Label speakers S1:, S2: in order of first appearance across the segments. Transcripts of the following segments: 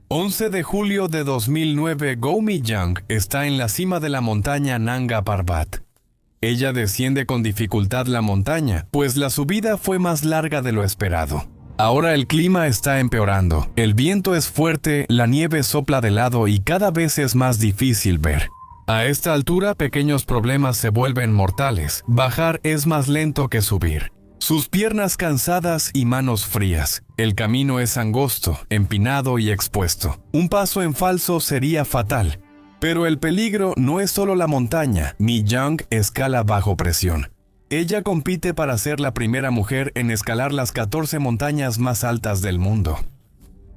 S1: 11 de julio de 2009, Go Mi-young está en la cima de la montaña Nanga Parbat. Ella desciende con dificultad la montaña, pues la subida fue más larga de lo esperado. Ahora el clima está empeorando, el viento es fuerte, la nieve sopla de lado y cada vez es más difícil ver. A esta altura, pequeños problemas se vuelven mortales. Bajar es más lento que subir. Sus piernas cansadas y manos frías. El camino es angosto, empinado y expuesto. Un paso en falso sería fatal. Pero el peligro no es solo la montaña. Mi-young escala bajo presión. Ella compite para ser la primera mujer en escalar las 14 montañas más altas del mundo.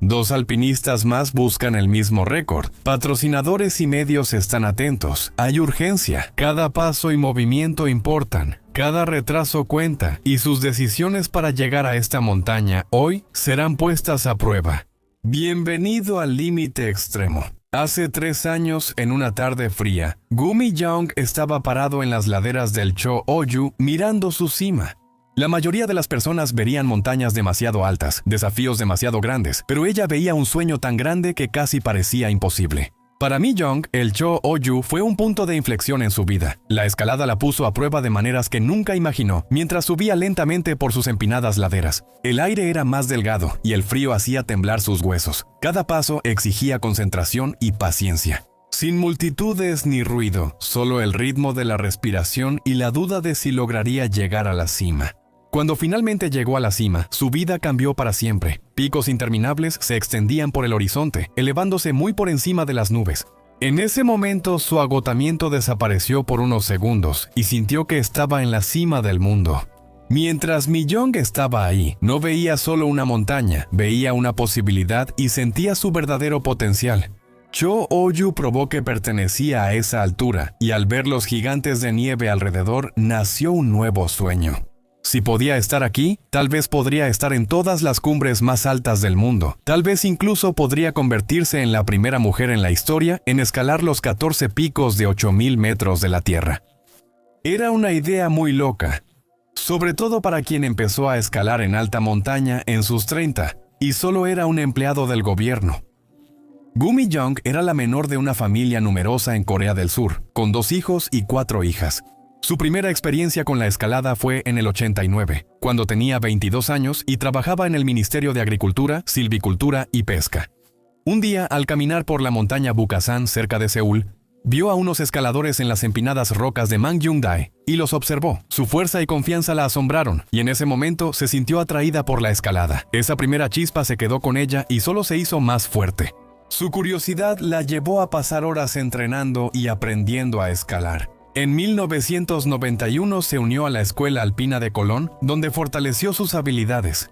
S1: 2 alpinistas más buscan el mismo récord. Patrocinadores y medios están atentos. Hay urgencia. Cada paso y movimiento importan. Cada retraso cuenta. Y sus decisiones para llegar a esta montaña hoy serán puestas a prueba. Bienvenido al límite extremo. Hace 3 años, en una tarde fría, Go Mi-young estaba parado en las laderas del Cho-Oyu mirando su cima. La mayoría de las personas verían montañas demasiado altas, desafíos demasiado grandes, pero ella veía un sueño tan grande que casi parecía imposible. Para Mi-young, el Cho-Oyu fue un punto de inflexión en su vida. La escalada la puso a prueba de maneras que nunca imaginó, mientras subía lentamente por sus empinadas laderas. El aire era más delgado y el frío hacía temblar sus huesos. Cada paso exigía concentración y paciencia. Sin multitudes ni ruido, solo el ritmo de la respiración y la duda de si lograría llegar a la cima. Cuando finalmente llegó a la cima, su vida cambió para siempre. Picos interminables se extendían por el horizonte, elevándose muy por encima de las nubes. En ese momento, su agotamiento desapareció por unos segundos y sintió que estaba en la cima del mundo. Mientras Mi-young estaba ahí, no veía solo una montaña, veía una posibilidad y sentía su verdadero potencial. Cho-Oyu probó que pertenecía a esa altura, y al ver los gigantes de nieve alrededor, nació un nuevo sueño. Si podía estar aquí, tal vez podría estar en todas las cumbres más altas del mundo. Tal vez incluso podría convertirse en la primera mujer en la historia en escalar los 14 picos de 8.000 metros de la Tierra. Era una idea muy loca, sobre todo para quien empezó a escalar en alta montaña en sus 30 y solo era un empleado del gobierno. Go Mi-young era la menor de una familia numerosa en Corea del Sur, con 2 hijos y 4 hijas. Su primera experiencia con la escalada fue en el 89, cuando tenía 22 años y trabajaba en el Ministerio de Agricultura, Silvicultura y Pesca. Un día, al caminar por la montaña Bukhasan cerca de Seúl, vio a unos escaladores en las empinadas rocas de Mangyungdae y los observó. Su fuerza y confianza la asombraron y en ese momento se sintió atraída por la escalada. Esa primera chispa se quedó con ella y solo se hizo más fuerte. Su curiosidad la llevó a pasar horas entrenando y aprendiendo a escalar. En 1991 se unió a la Escuela Alpina de Colón, donde fortaleció sus habilidades.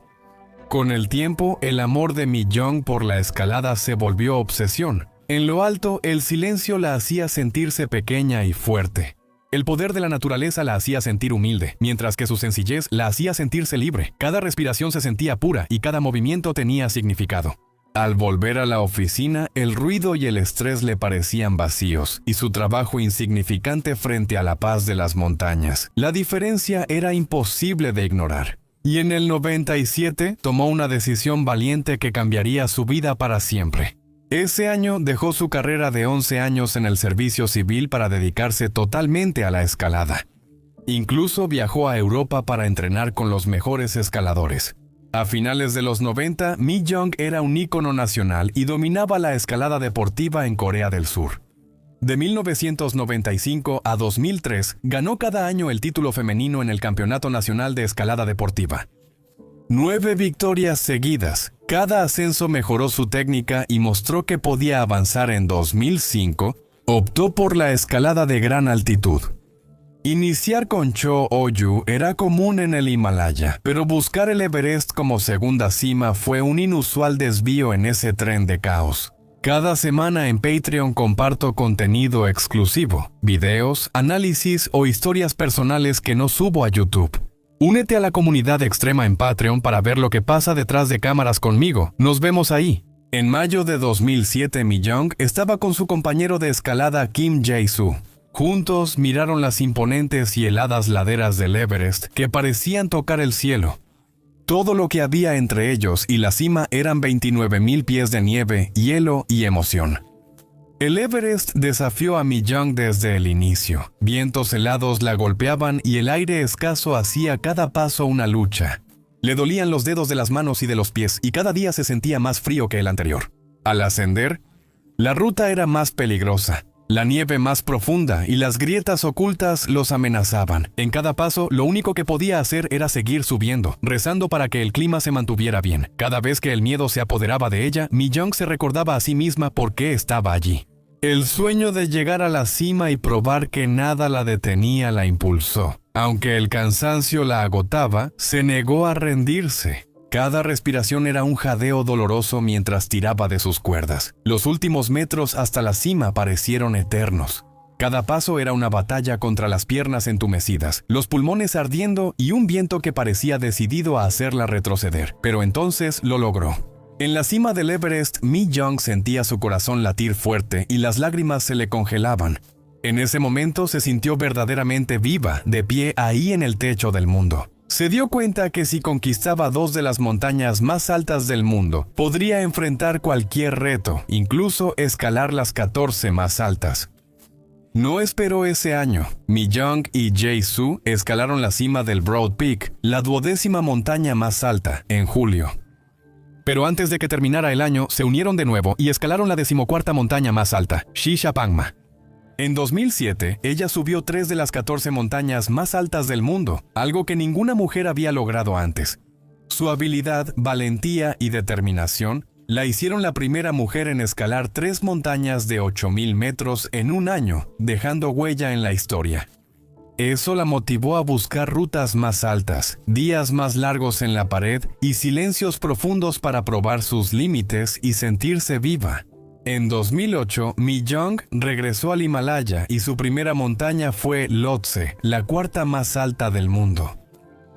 S1: Con el tiempo, el amor de Mi-young por la escalada se volvió obsesión. En lo alto, el silencio la hacía sentirse pequeña y fuerte. El poder de la naturaleza la hacía sentir humilde, mientras que su sencillez la hacía sentirse libre. Cada respiración se sentía pura y cada movimiento tenía significado. Al volver a la oficina, el ruido y el estrés le parecían vacíos, y su trabajo insignificante frente a la paz de las montañas. La diferencia era imposible de ignorar. Y en el 97 tomó una decisión valiente que cambiaría su vida para siempre. Ese año dejó su carrera de 11 años en el servicio civil para dedicarse totalmente a la escalada. Incluso viajó a Europa para entrenar con los mejores escaladores. A finales de los 90, Mi-young era un ícono nacional y dominaba la escalada deportiva en Corea del Sur. De 1995 a 2003, ganó cada año el título femenino en el Campeonato Nacional de Escalada Deportiva. 9 victorias seguidas. Cada ascenso mejoró su técnica y mostró que podía avanzar. En 2005, optó por la escalada de gran altitud. Iniciar con Cho-Oyu era común en el Himalaya, pero buscar el Everest como segunda cima fue un inusual desvío en ese tren de caos. Cada semana en Patreon comparto contenido exclusivo, videos, análisis o historias personales que no subo a YouTube. Únete a la comunidad extrema en Patreon para ver lo que pasa detrás de cámaras conmigo. Nos vemos ahí. En mayo de 2007, Mi-young estaba con su compañero de escalada Kim Jae-soo. Juntos miraron las imponentes y heladas laderas del Everest que parecían tocar el cielo. Todo lo que había entre ellos y la cima eran 29,000 pies de nieve, hielo y emoción. El Everest desafió a Mi Young desde el inicio. Vientos helados la golpeaban y el aire escaso hacía cada paso una lucha. Le dolían los dedos de las manos y de los pies y cada día se sentía más frío que el anterior. Al ascender, la ruta era más peligrosa, la nieve más profunda y las grietas ocultas los amenazaban. En cada paso, lo único que podía hacer era seguir subiendo, rezando para que el clima se mantuviera bien. Cada vez que el miedo se apoderaba de ella, Mi Young se recordaba a sí misma por qué estaba allí. El sueño de llegar a la cima y probar que nada la detenía la impulsó. Aunque el cansancio la agotaba, se negó a rendirse. Cada respiración era un jadeo doloroso mientras tiraba de sus cuerdas. Los últimos metros hasta la cima parecieron eternos. Cada paso era una batalla contra las piernas entumecidas, los pulmones ardiendo y un viento que parecía decidido a hacerla retroceder. Pero entonces lo logró. En la cima del Everest, Mi Young sentía su corazón latir fuerte y las lágrimas se le congelaban. En ese momento se sintió verdaderamente viva, de pie ahí en el techo del mundo. Se dio cuenta que si conquistaba 2 de las montañas más altas del mundo, podría enfrentar cualquier reto, incluso escalar las 14 más altas. No esperó ese año. Mi Young y Jae-soo escalaron la cima del Broad Peak, la 12ª montaña más alta, en julio. Pero antes de que terminara el año, se unieron de nuevo y escalaron la 14ª montaña más alta, Shishapangma. En 2007, ella subió 3 de las 14 montañas más altas del mundo, algo que ninguna mujer había logrado antes. Su habilidad, valentía y determinación la hicieron la primera mujer en escalar 3 montañas de 8,000 metros en un año, dejando huella en la historia. Eso la motivó a buscar rutas más altas, días más largos en la pared y silencios profundos para probar sus límites y sentirse viva. En 2008, Mi Young regresó al Himalaya y su primera montaña fue Lhotse, la 4ª más alta del mundo.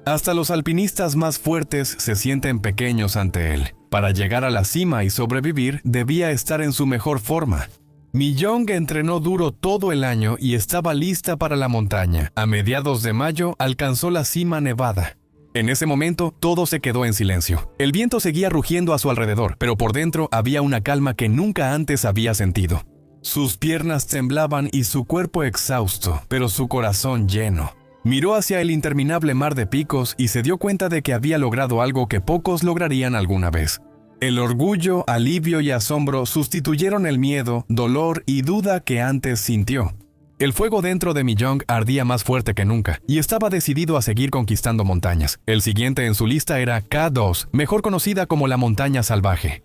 S1: Hasta los alpinistas más fuertes se sienten pequeños ante él. Para llegar a la cima y sobrevivir, debía estar en su mejor forma. Mi Young entrenó duro todo el año y estaba lista para la montaña. A mediados de mayo, alcanzó la cima nevada. En ese momento, todo se quedó en silencio. El viento seguía rugiendo a su alrededor, pero por dentro había una calma que nunca antes había sentido. Sus piernas temblaban y su cuerpo exhausto, pero su corazón lleno. Miró hacia el interminable mar de picos y se dio cuenta de que había logrado algo que pocos lograrían alguna vez. El orgullo, alivio y asombro sustituyeron el miedo, dolor y duda que antes sintió. El fuego dentro de Mi Young ardía más fuerte que nunca y estaba decidido a seguir conquistando montañas. El siguiente en su lista era K2, mejor conocida como la montaña salvaje.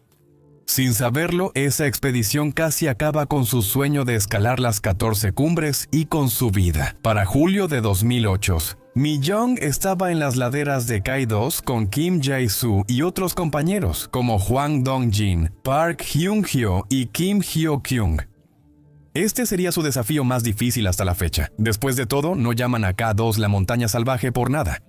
S1: Sin saberlo, esa expedición casi acaba con su sueño de escalar las 14 cumbres y con su vida. Para julio de 2008, Mi Young estaba en las laderas de K2 con Kim Jae-soo y otros compañeros como Hwang Dong-jin, Park Hyung-hyo y Kim Hyo-kyung. Este sería su desafío más difícil hasta la fecha. Después de todo, no llaman a K2 la montaña salvaje por nada.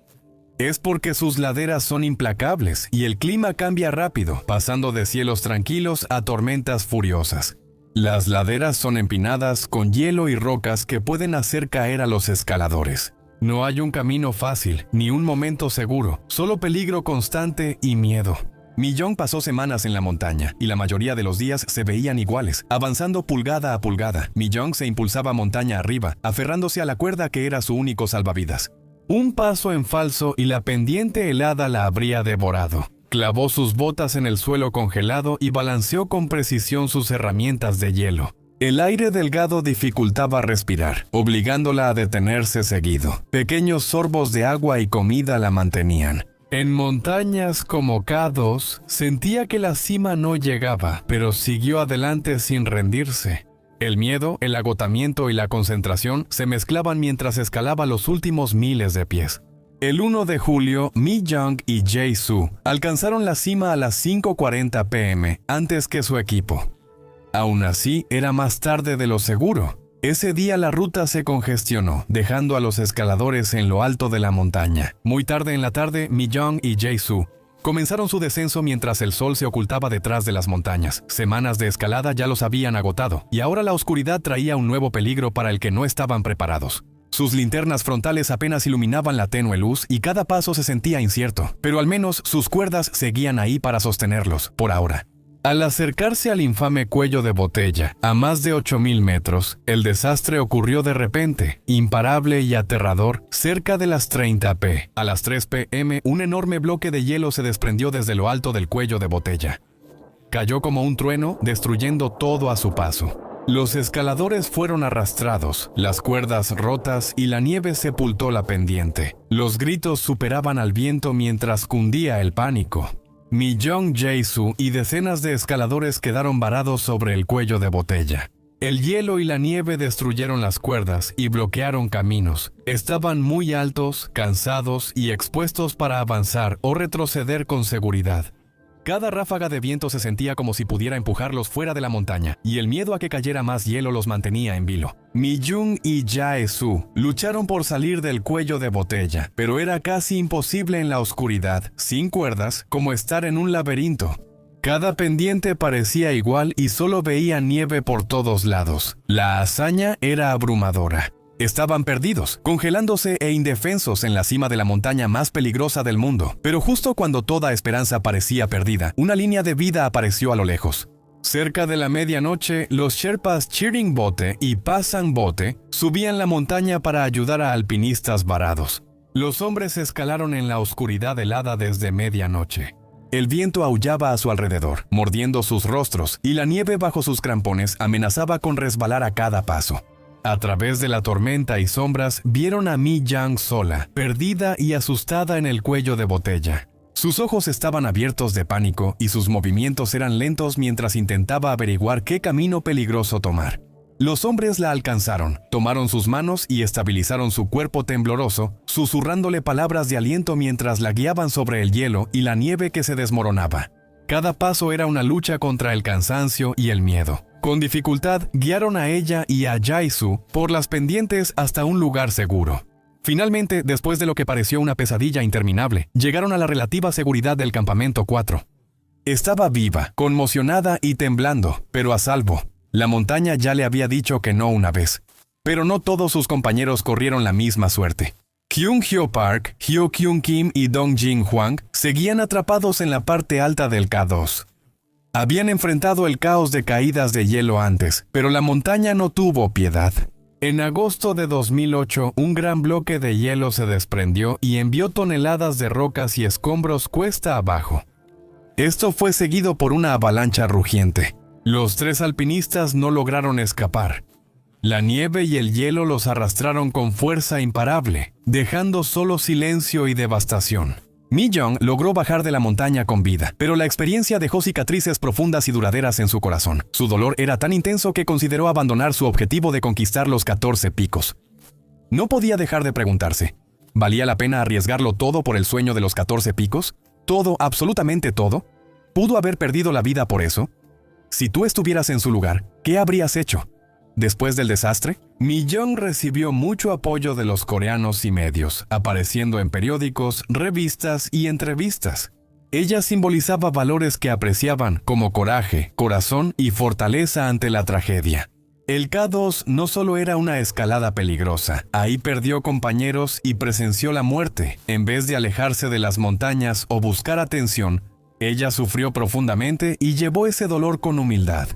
S1: Es porque sus laderas son implacables y el clima cambia rápido, pasando de cielos tranquilos a tormentas furiosas. Las laderas son empinadas con hielo y rocas que pueden hacer caer a los escaladores. No hay un camino fácil, ni un momento seguro, solo peligro constante y miedo. Mi Young pasó semanas en la montaña, y la mayoría de los días se veían iguales, avanzando pulgada a pulgada. Mi Young se impulsaba montaña arriba, aferrándose a la cuerda que era su único salvavidas. Un paso en falso y la pendiente helada la habría devorado. Clavó sus botas en el suelo congelado y balanceó con precisión sus herramientas de hielo. El aire delgado dificultaba respirar, obligándola a detenerse seguido. Pequeños sorbos de agua y comida la mantenían. En montañas como K2, sentía que la cima no llegaba, pero siguió adelante sin rendirse. El miedo, el agotamiento y la concentración se mezclaban mientras escalaba los últimos miles de pies. El 1 de julio, Mi Young y Jae-soo alcanzaron la cima a las 5:40 p.m., antes que su equipo. Aún así, era más tarde de lo seguro. Ese día la ruta se congestionó, dejando a los escaladores en lo alto de la montaña. Muy tarde en la tarde, Mi Young y Jae-soo comenzaron su descenso mientras el sol se ocultaba detrás de las montañas. Semanas de escalada ya los habían agotado, y ahora la oscuridad traía un nuevo peligro para el que no estaban preparados. Sus linternas frontales apenas iluminaban la tenue luz y cada paso se sentía incierto, pero al menos sus cuerdas seguían ahí para sostenerlos, por ahora. Al acercarse al infame cuello de botella, a más de 8.000 metros, el desastre ocurrió de repente, imparable y aterrador, cerca de las 30 p. A las 3 p.m., un enorme bloque de hielo se desprendió desde lo alto del cuello de botella. Cayó como un trueno, destruyendo todo a su paso. Los escaladores fueron arrastrados, las cuerdas rotas y la nieve sepultó la pendiente. Los gritos superaban al viento mientras cundía el pánico. Mi-young Jae-soo y decenas de escaladores quedaron varados sobre el cuello de botella. El hielo y la nieve destruyeron las cuerdas y bloquearon caminos. Estaban muy altos, cansados y expuestos para avanzar o retroceder con seguridad. Cada ráfaga de viento se sentía como si pudiera empujarlos fuera de la montaña, y el miedo a que cayera más hielo los mantenía en vilo. Mi-young y Jae-soo lucharon por salir del cuello de botella, pero era casi imposible en la oscuridad, sin cuerdas, como estar en un laberinto. Cada pendiente parecía igual y solo veían nieve por todos lados. La hazaña era abrumadora. Estaban perdidos, congelándose e indefensos en la cima de la montaña más peligrosa del mundo. Pero justo cuando toda esperanza parecía perdida, una línea de vida apareció a lo lejos. Cerca de la medianoche, los Sherpas Chiring Bote y Pasang Bote subían la montaña para ayudar a alpinistas varados. Los hombres escalaron en la oscuridad helada desde medianoche. El viento aullaba a su alrededor, mordiendo sus rostros, y la nieve bajo sus crampones amenazaba con resbalar a cada paso. A través de la tormenta y sombras, vieron a Mi-young sola, perdida y asustada en el cuello de botella. Sus ojos estaban abiertos de pánico y sus movimientos eran lentos mientras intentaba averiguar qué camino peligroso tomar. Los hombres la alcanzaron, tomaron sus manos y estabilizaron su cuerpo tembloroso, susurrándole palabras de aliento mientras la guiaban sobre el hielo y la nieve que se desmoronaba. Cada paso era una lucha contra el cansancio y el miedo. Con dificultad, guiaron a ella y a Jae-soo por las pendientes hasta un lugar seguro. Finalmente, después de lo que pareció una pesadilla interminable, llegaron a la relativa seguridad del campamento 4. Estaba viva, conmocionada y temblando, pero a salvo. La montaña ya le había dicho que no una vez. Pero no todos sus compañeros corrieron la misma suerte. Kyung-hyo Park, Hyo Kyung-kim y Dong-jin Hwang seguían atrapados en la parte alta del K2. Habían enfrentado el caos de caídas de hielo antes, pero la montaña no tuvo piedad. En agosto de 2008, un gran bloque de hielo se desprendió y envió toneladas de rocas y escombros cuesta abajo. Esto fue seguido por una avalancha rugiente. Los 3 alpinistas no lograron escapar. La nieve y el hielo los arrastraron con fuerza imparable, dejando solo silencio y devastación. Mi-young logró bajar de la montaña con vida, pero la experiencia dejó cicatrices profundas y duraderas en su corazón. Su dolor era tan intenso que consideró abandonar su objetivo de conquistar los 14 picos. No podía dejar de preguntarse, ¿valía la pena arriesgarlo todo por el sueño de los 14 picos? ¿Todo, absolutamente todo? ¿Pudo haber perdido la vida por eso? Si tú estuvieras en su lugar, ¿qué habrías hecho? Después del desastre, Mi-young recibió mucho apoyo de los coreanos y medios, apareciendo en periódicos, revistas y entrevistas. Ella simbolizaba valores que apreciaban como coraje, corazón y fortaleza ante la tragedia. El K2 no solo era una escalada peligrosa, ahí perdió compañeros y presenció la muerte. En vez de alejarse de las montañas o buscar atención, ella sufrió profundamente y llevó ese dolor con humildad.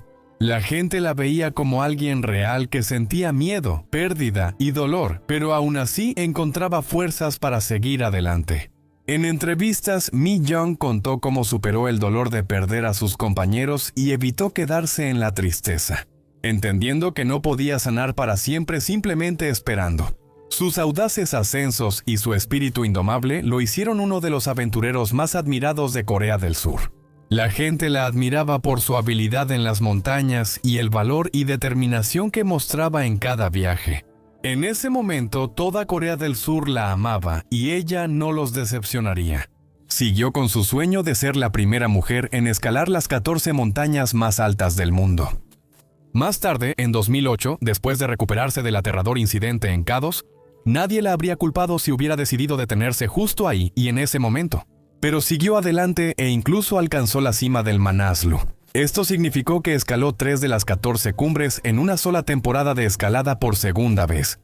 S1: La gente la veía como alguien real que sentía miedo, pérdida y dolor, pero aún así encontraba fuerzas para seguir adelante. En entrevistas, Mi-young contó cómo superó el dolor de perder a sus compañeros y evitó quedarse en la tristeza, entendiendo que no podía sanar para siempre simplemente esperando. Sus audaces ascensos y su espíritu indomable lo hicieron uno de los aventureros más admirados de Corea del Sur. La gente la admiraba por su habilidad en las montañas y el valor y determinación que mostraba en cada viaje. En ese momento, toda Corea del Sur la amaba y ella no los decepcionaría. Siguió con su sueño de ser la primera mujer en escalar las 14 montañas más altas del mundo. Más tarde, en 2008, después de recuperarse del aterrador incidente en K2, nadie la habría culpado si hubiera decidido detenerse justo ahí y en ese momento. Pero siguió adelante e incluso alcanzó la cima del Manaslu. Esto significó que escaló 3 de las 14 cumbres en una sola temporada de escalada por segunda vez.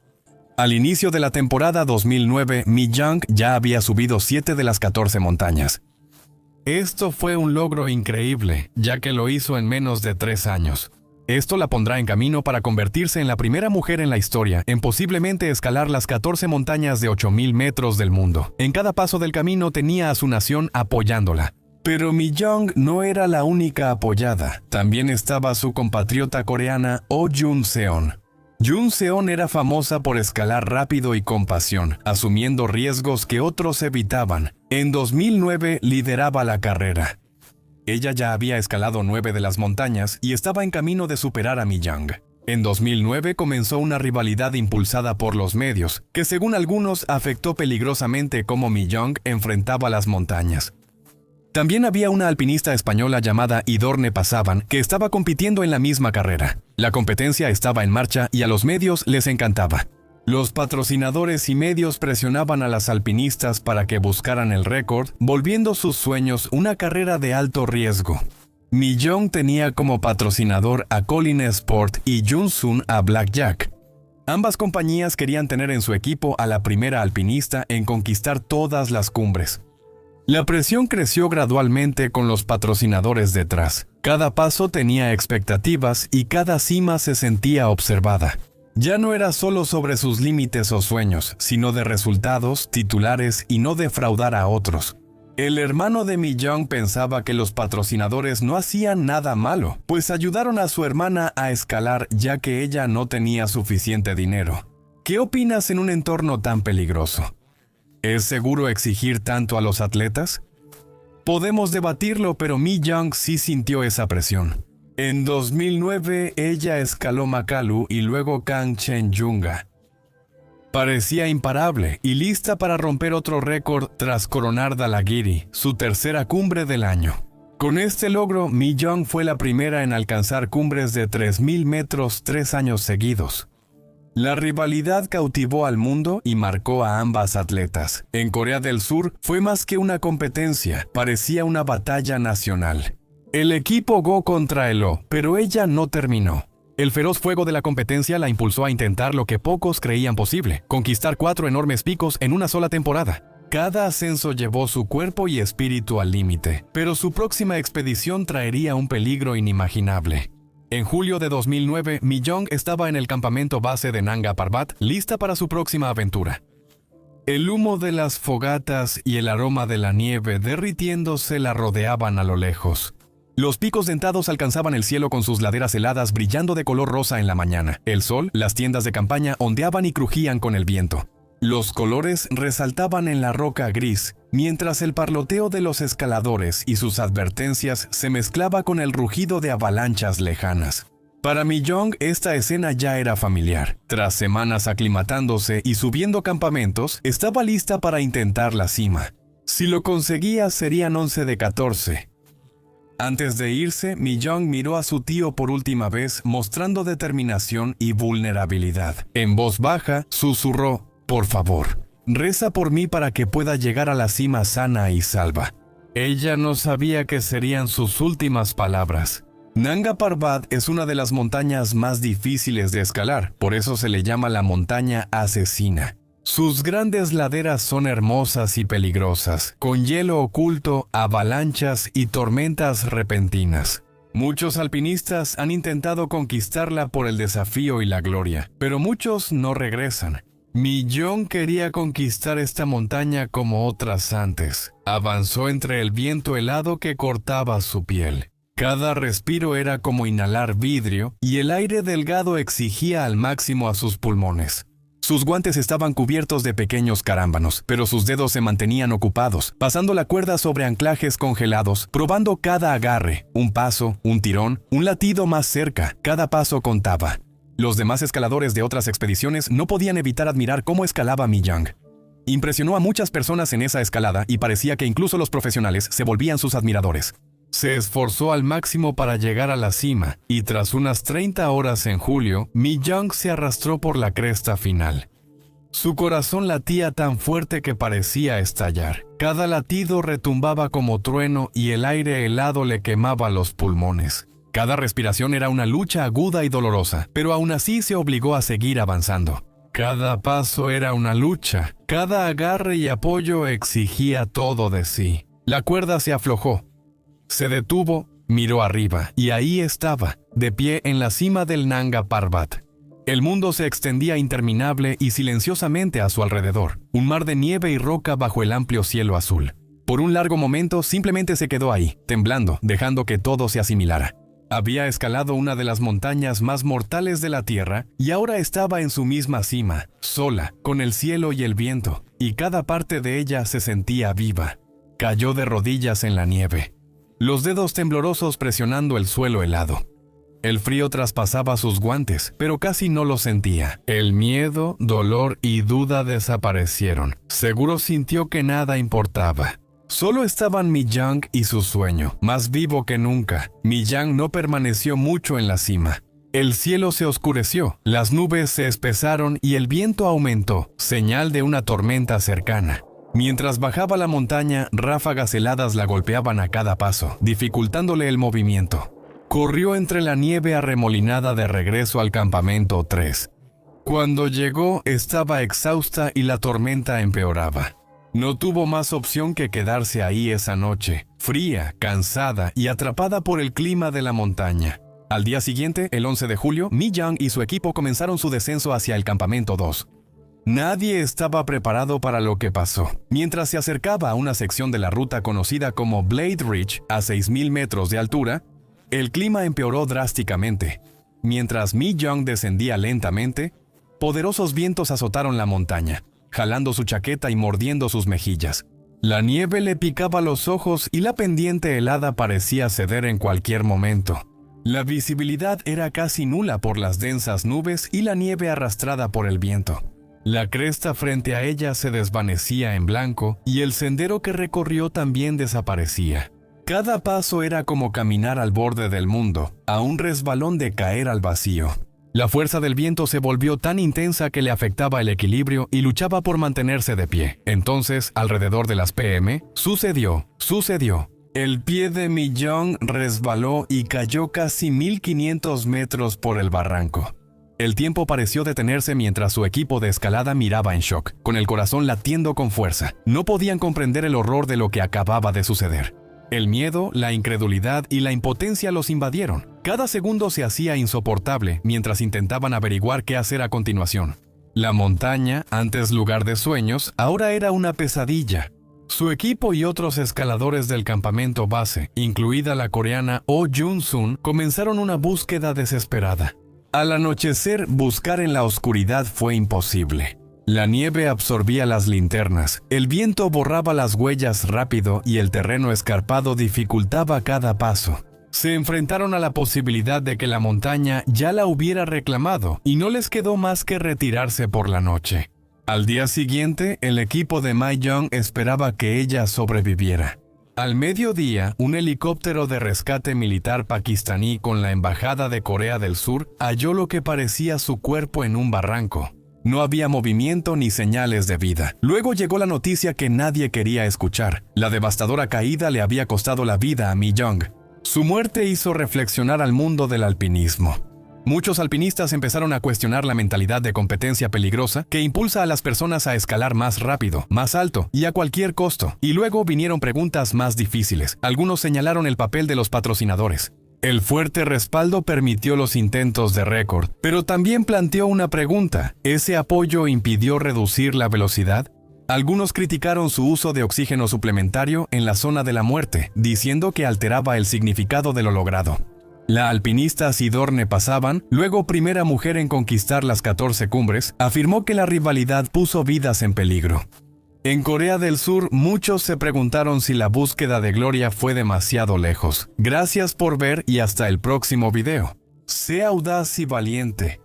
S1: Al inicio de la temporada 2009, Mi Young ya había subido 7 de las 14 montañas. Esto fue un logro increíble, ya que lo hizo en menos de 3 años. Esto la pondrá en camino para convertirse en la primera mujer en la historia en posiblemente escalar las 14 montañas de 8.000 metros del mundo. En cada paso del camino tenía a su nación apoyándola. Pero Mi Young no era la única apoyada. También estaba su compatriota coreana Oh Jun-seon. Jun-seon era famosa por escalar rápido y con pasión, asumiendo riesgos que otros evitaban. En 2009 lideraba la carrera. Ella ya había escalado 9 de las montañas y estaba en camino de superar a Mi Young. En 2009 comenzó una rivalidad impulsada por los medios, que según algunos afectó peligrosamente cómo Mi Young enfrentaba las montañas. También había una alpinista española llamada Idorne Pasaban que estaba compitiendo en la misma carrera. La competencia estaba en marcha y a los medios les encantaba. Los patrocinadores y medios presionaban a las alpinistas para que buscaran el récord, volviendo sus sueños una carrera de alto riesgo. Mi Young tenía como patrocinador a Colin Sport y Junsun a Blackjack. Ambas compañías querían tener en su equipo a la primera alpinista en conquistar todas las cumbres. La presión creció gradualmente con los patrocinadores detrás. Cada paso tenía expectativas y cada cima se sentía observada. Ya no era solo sobre sus límites o sueños, sino de resultados, titulares y no defraudar a otros. El hermano de Mi Young pensaba que los patrocinadores no hacían nada malo, pues ayudaron a su hermana a escalar ya que ella no tenía suficiente dinero. ¿Qué opinas en un entorno tan peligroso? ¿Es seguro exigir tanto a los atletas? Podemos debatirlo, pero Mi Young sí sintió esa presión. En 2009, ella escaló Makalu y luego Kangchenjunga. Parecía imparable y lista para romper otro récord tras coronar Dhaulagiri, su tercera cumbre del año. Con este logro, Mi Young fue la primera en alcanzar cumbres de 3.000 metros 3 años seguidos. La rivalidad cautivó al mundo y marcó a ambas atletas. En Corea del Sur fue más que una competencia, parecía una batalla nacional. El equipo Go contra el O, pero ella no terminó. El feroz fuego de la competencia la impulsó a intentar lo que pocos creían posible, conquistar 4 enormes picos en una sola temporada. Cada ascenso llevó su cuerpo y espíritu al límite, pero su próxima expedición traería un peligro inimaginable. En julio de 2009, Mi Young estaba en el campamento base de Nanga Parbat, lista para su próxima aventura. El humo de las fogatas y el aroma de la nieve derritiéndose la rodeaban a lo lejos. Los picos dentados alcanzaban el cielo con sus laderas heladas brillando de color rosa en la mañana. El sol, las tiendas de campaña ondeaban y crujían con el viento. Los colores resaltaban en la roca gris, mientras el parloteo de los escaladores y sus advertencias se mezclaba con el rugido de avalanchas lejanas. Para Mi Young, esta escena ya era familiar. Tras semanas aclimatándose y subiendo campamentos, estaba lista para intentar la cima. Si lo conseguía, serían 11 de 14. Antes de irse, Mi Young miró a su tío por última vez, mostrando determinación y vulnerabilidad. En voz baja, susurró: «Por favor, reza por mí para que pueda llegar a la cima sana y salva». Ella no sabía que serían sus últimas palabras. Nanga Parbat es una de las montañas más difíciles de escalar, por eso se le llama la montaña asesina. Sus grandes laderas son hermosas y peligrosas, con hielo oculto, avalanchas y tormentas repentinas. Muchos alpinistas han intentado conquistarla por el desafío y la gloria, pero muchos no regresan. Mi Young quería conquistar esta montaña como otras antes. Avanzó entre el viento helado que cortaba su piel. Cada respiro era como inhalar vidrio y el aire delgado exigía al máximo a sus pulmones. Sus guantes estaban cubiertos de pequeños carámbanos, pero sus dedos se mantenían ocupados, pasando la cuerda sobre anclajes congelados, probando cada agarre, un paso, un tirón, un latido más cerca, cada paso contaba. Los demás escaladores de otras expediciones no podían evitar admirar cómo escalaba Mi Young. Impresionó a muchas personas en esa escalada y parecía que incluso los profesionales se volvían sus admiradores. Se esforzó al máximo para llegar a la cima, y tras unas 30 horas en julio, Mi Young se arrastró por la cresta final. Su corazón latía tan fuerte que parecía estallar. Cada latido retumbaba como trueno y el aire helado le quemaba los pulmones. Cada respiración era una lucha aguda y dolorosa, pero aún así se obligó a seguir avanzando. Cada paso era una lucha, cada agarre y apoyo exigía todo de sí. La cuerda se aflojó, se detuvo, miró arriba, y ahí estaba, de pie en la cima del Nanga Parbat. El mundo se extendía interminable y silenciosamente a su alrededor, un mar de nieve y roca bajo el amplio cielo azul. Por un largo momento simplemente se quedó ahí, temblando, dejando que todo se asimilara. Había escalado una de las montañas más mortales de la Tierra y ahora estaba en su misma cima, sola, con el cielo y el viento, y cada parte de ella se sentía viva. Cayó de rodillas en la nieve, los dedos temblorosos presionando el suelo helado. El frío traspasaba sus guantes, pero casi no lo sentía. El miedo, dolor y duda desaparecieron. Seguro sintió que nada importaba. Solo estaban Mi Young y su sueño, más vivo que nunca. Mi Young no permaneció mucho en la cima. El cielo se oscureció, las nubes se espesaron y el viento aumentó, señal de una tormenta cercana. Mientras bajaba la montaña, ráfagas heladas la golpeaban a cada paso, dificultándole el movimiento. Corrió entre la nieve arremolinada de regreso al campamento 3. Cuando llegó, estaba exhausta y la tormenta empeoraba. No tuvo más opción que quedarse ahí esa noche, fría, cansada y atrapada por el clima de la montaña. Al día siguiente, el 11 de julio, Mi Young y su equipo comenzaron su descenso hacia el campamento 2. Nadie estaba preparado para lo que pasó. Mientras se acercaba a una sección de la ruta conocida como Blade Ridge, a 6.000 metros de altura, el clima empeoró drásticamente. Mientras Mi Young descendía lentamente, poderosos vientos azotaron la montaña, jalando su chaqueta y mordiendo sus mejillas. La nieve le picaba los ojos y la pendiente helada parecía ceder en cualquier momento. La visibilidad era casi nula por las densas nubes y la nieve arrastrada por el viento. La cresta frente a ella se desvanecía en blanco y el sendero que recorrió también desaparecía. Cada paso era como caminar al borde del mundo, a un resbalón de caer al vacío. La fuerza del viento se volvió tan intensa que le afectaba el equilibrio y luchaba por mantenerse de pie. Entonces, alrededor de las p.m., sucedió. El pie de Mi Young resbaló y cayó casi 1.500 metros por el barranco. El tiempo pareció detenerse mientras su equipo de escalada miraba en shock, con el corazón latiendo con fuerza. No podían comprender el horror de lo que acababa de suceder. El miedo, la incredulidad y la impotencia los invadieron. Cada segundo se hacía insoportable mientras intentaban averiguar qué hacer a continuación. La montaña, antes lugar de sueños, ahora era una pesadilla. Su equipo y otros escaladores del campamento base, incluida la coreana Oh Jun-sun, comenzaron una búsqueda desesperada. Al anochecer, buscar en la oscuridad fue imposible. La nieve absorbía las linternas, el viento borraba las huellas rápido y el terreno escarpado dificultaba cada paso. Se enfrentaron a la posibilidad de que la montaña ya la hubiera reclamado y no les quedó más que retirarse por la noche. Al día siguiente, el equipo de Mi Young esperaba que ella sobreviviera. Al mediodía, un helicóptero de rescate militar pakistaní con la Embajada de Corea del Sur halló lo que parecía su cuerpo en un barranco. No había movimiento ni señales de vida. Luego llegó la noticia que nadie quería escuchar. La devastadora caída le había costado la vida a Mi Young. Su muerte hizo reflexionar al mundo del alpinismo. Muchos alpinistas empezaron a cuestionar la mentalidad de competencia peligrosa que impulsa a las personas a escalar más rápido, más alto y a cualquier costo. Y luego vinieron preguntas más difíciles. Algunos señalaron el papel de los patrocinadores. El fuerte respaldo permitió los intentos de récord, pero también planteó una pregunta. ¿Ese apoyo impidió reducir la velocidad? Algunos criticaron su uso de oxígeno suplementario en la zona de la muerte, diciendo que alteraba el significado de lo logrado. La alpinista Sidorne Pasaban, luego primera mujer en conquistar las 14 cumbres, afirmó que la rivalidad puso vidas en peligro. En Corea del Sur, muchos se preguntaron si la búsqueda de gloria fue demasiado lejos. Gracias por ver y hasta el próximo video. Sé audaz y valiente.